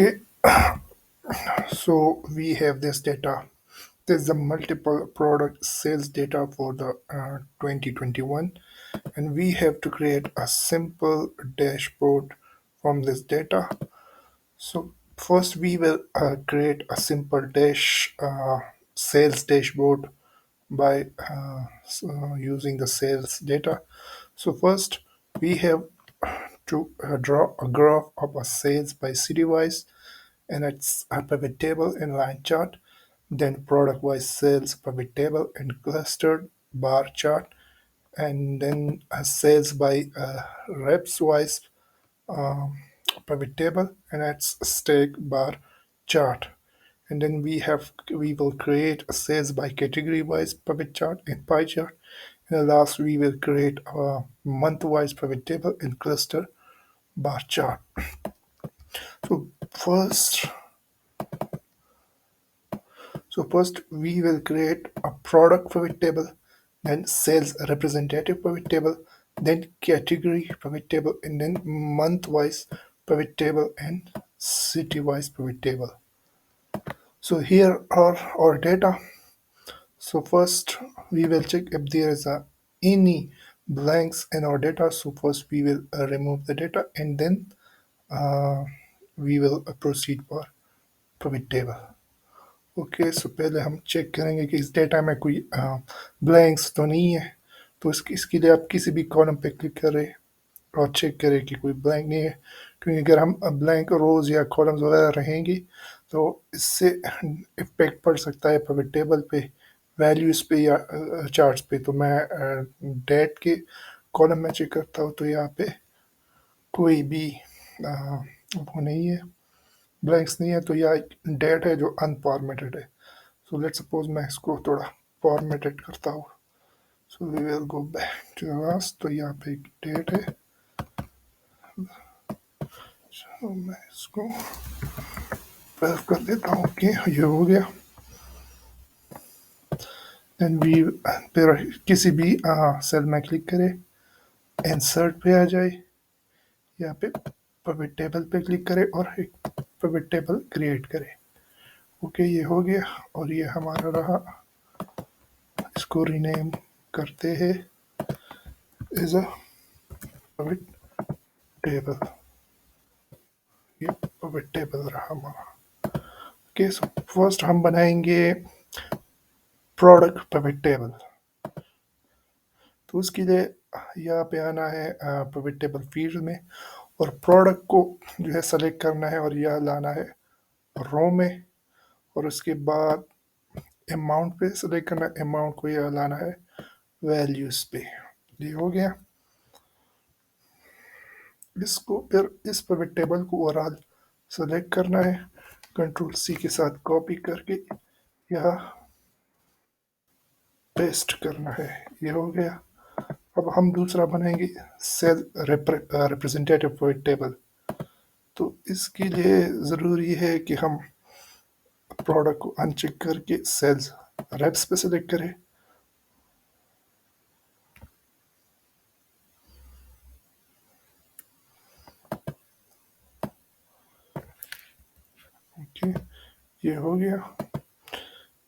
Okay, so we have this data. There's the multiple product sales data for the 2021, and we have to create a simple dashboard from this data. So first, we will create a simple sales dashboard by using the sales data. So first, we have to draw a graph of a sales by city wise, and it's a pivot table and line chart, then product wise sales pivot table and clustered bar chart, and then a sales by reps wise pivot table and its stack bar chart. And then we will create a sales by category wise pivot chart and pie chart. And last we will create a month wise pivot table and cluster bar chart. So first first we will create a product pivot table, then sales representative pivot table, then category pivot table, and then month-wise pivot table and city-wise pivot table. So here are our data. So first we will check if there is any blanks in our data. So first we will remove the data, and then uh, we will proceed for pivot table. Okay, so पहले हम check करेंगे कि इस data में कोई blanks तो नहीं है। तो इसके लिए आप किसी भी कॉलम पे क्लिक करें और चेक करें कि कोई ब्लैंक नहीं है, क्योंकि अगर हम ब्लैंक रोज या कॉलम्स वगैरह रहेंगी तो इससे इफेक्ट पड़ सकता है पिवट टेबल पे, वैल्यूज़ पे या चार्ट्स पे। तो मैं डेट के कॉलम में चेक करता हूँ, तो यहाँ पे कोई भी वो नहीं है, ब्लैंक्स नहीं है। तो यह डेट है जो अनफॉर्मेटेड है। सो लेट्स सपोज मैं इसको थोड़ा फॉर्मेटेड करता हूँ। So we will go back to the last. तो यहाँ पे एक डेट है, तो मैं इसको फिल कर देता हूँ कि ये हो गया। देन वी फिर किसी भी सेल में क्लिक करें, इंसर्ट पे आ जाए, यहाँ पे पिवट टेबल पे क्लिक करें और एक पिवट टेबल क्रिएट करें। ओके, ये हो गया और ये हमारा रहा। इसको रीनेम करते हैं एज अ पिवट टेबल। ये पिवट टेबल रहा हमारा। ओके, सो फर्स्ट हम बनाएंगे प्रोडक्ट पिवट टेबल। तो उसके लिए यहाँ पे आना है पिवट टेबल फील्ड में, और प्रोडक्ट को जो है सेलेक्ट करना है और यह लाना है रो में, और उसके बाद अमाउंट पे सेलेक्ट करना है, अमाउंट को यह लाना है वैल्यूज पे। ये हो गया। इसको फिर इस पिवट टेबल को ओवरऑल सेलेक्ट करना है, कंट्रोल सी के साथ कॉपी करके यह पेस्ट करना है। ये हो गया। अब हम दूसरा बनाएंगे सेल रिप्रेजेंटेटिव पिवट टेबल। तो इसके लिए ज़रूरी है कि हम प्रोडक्ट को अनचेक करके सेल्स रेप्स पे सेलेक्ट करें। ओके, ये हो गया।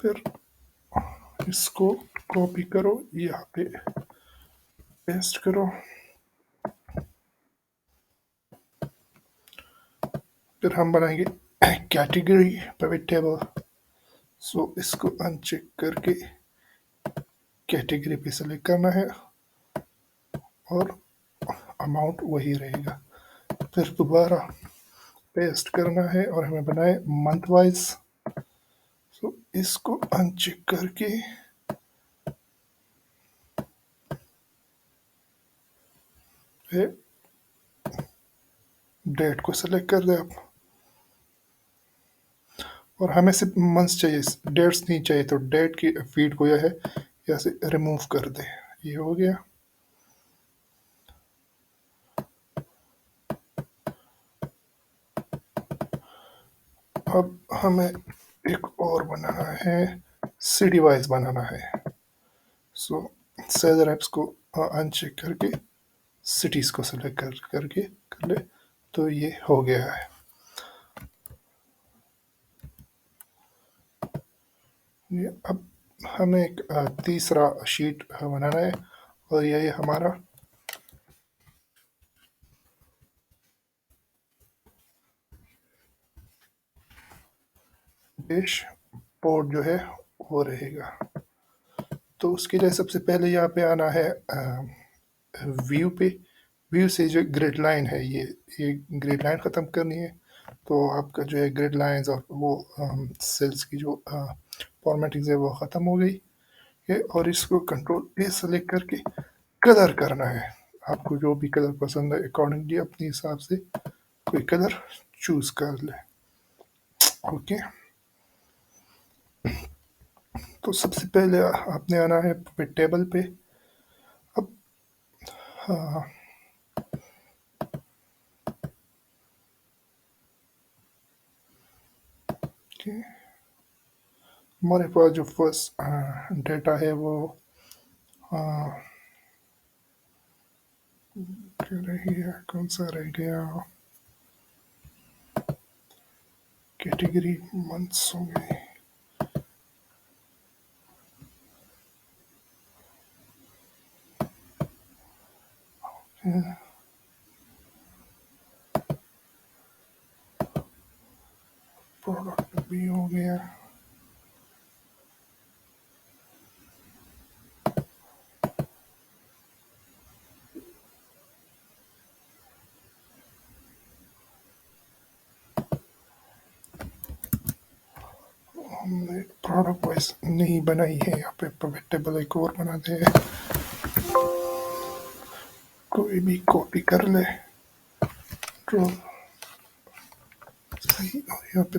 फिर इसको कॉपी करो, यहाँ पे पेस्ट करो। फिर हम बनाएंगे कैटेगरी पिवट टेबल। सो इसको अनचेक करके कैटेगरी पे सेलेक्ट करना है और अमाउंट वही रहेगा। फिर दोबारा पेस्ट करना है और हमें बनाए मंथ वाइज। सो इसको अनचेक करके डेट को सेलेक्ट कर दे आप, और हमें सिर्फ मंथ्स चाहिए, डेट्स नहीं चाहिए। तो डेट की फीड को यह है यहाँ से रिमूव कर दे। ये हो गया। अब हमें एक और बनाना है, सिटी वाइज बनाना है। सो सेल रेप्स को अनचेक करके सिटीज को सेलेक्ट करके कर ले। तो ये हो गया है। ये अब हमें एक तीसरा शीट बनाना है, और ये हमारा डैशबोर्ड जो है वो रहेगा। तो उसके लिए सबसे पहले यहाँ पे आना है व्यू पे। व्यू से जो ग्रिड लाइन है, ये ग्रिड लाइन ख़त्म करनी है। तो आपका जो है ग्रिड लाइंस और वो सेल्स की जो फॉर्मेटिंग है वो ख़त्म हो गई है। और इसको कंट्रोल ए सेलेक्ट करके कलर करना है। आपको जो भी कलर पसंद है अकॉर्डिंगली अपने हिसाब से कोई कलर चूज कर ले। ओके, तो सबसे पहले आपने आना है टेबल पे। अब हाँ, ओके, हमारे पास जो फर्स्ट डेटा है वो क्या रही है, कौन सा रह गया, कैटेगरी मंथ्स हो गई। प्रोडक्ट भी हो गया। हमने प्रोडक्ट वाइज नहीं बनाई है, यहाँ पे प्रोवेटेबल एक और बनाते हैं। कोई भी कॉपी कर ले, ड्रॉ सही, और यहाँ पे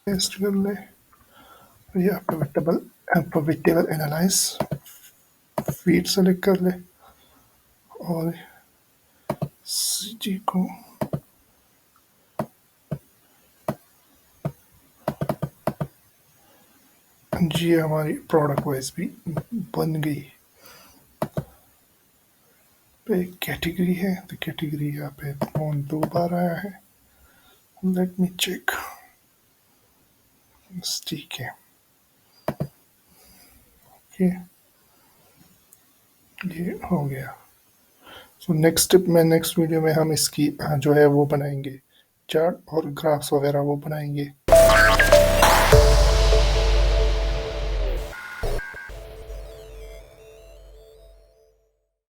पेस्ट कर ले। यहाँ प्रोवेटेबल प्रोवेटेबल एनालाइज फीड सेलेक्ट कर ले, और जी को जी हमारी प्रोडक्ट वाइज भी बन गई। पे कैटेगरी है, तो कैटेगरी यहाँ पे फोन 2 बार आया है। लेट मी चेक, ठीक है। ओके, ये हो गया। सो नेक्स्ट स्टेप में, नेक्स्ट वीडियो में हम इसकी जो है वो बनाएंगे चार्ट और ग्राफ्स वगैरह वो बनाएंगे।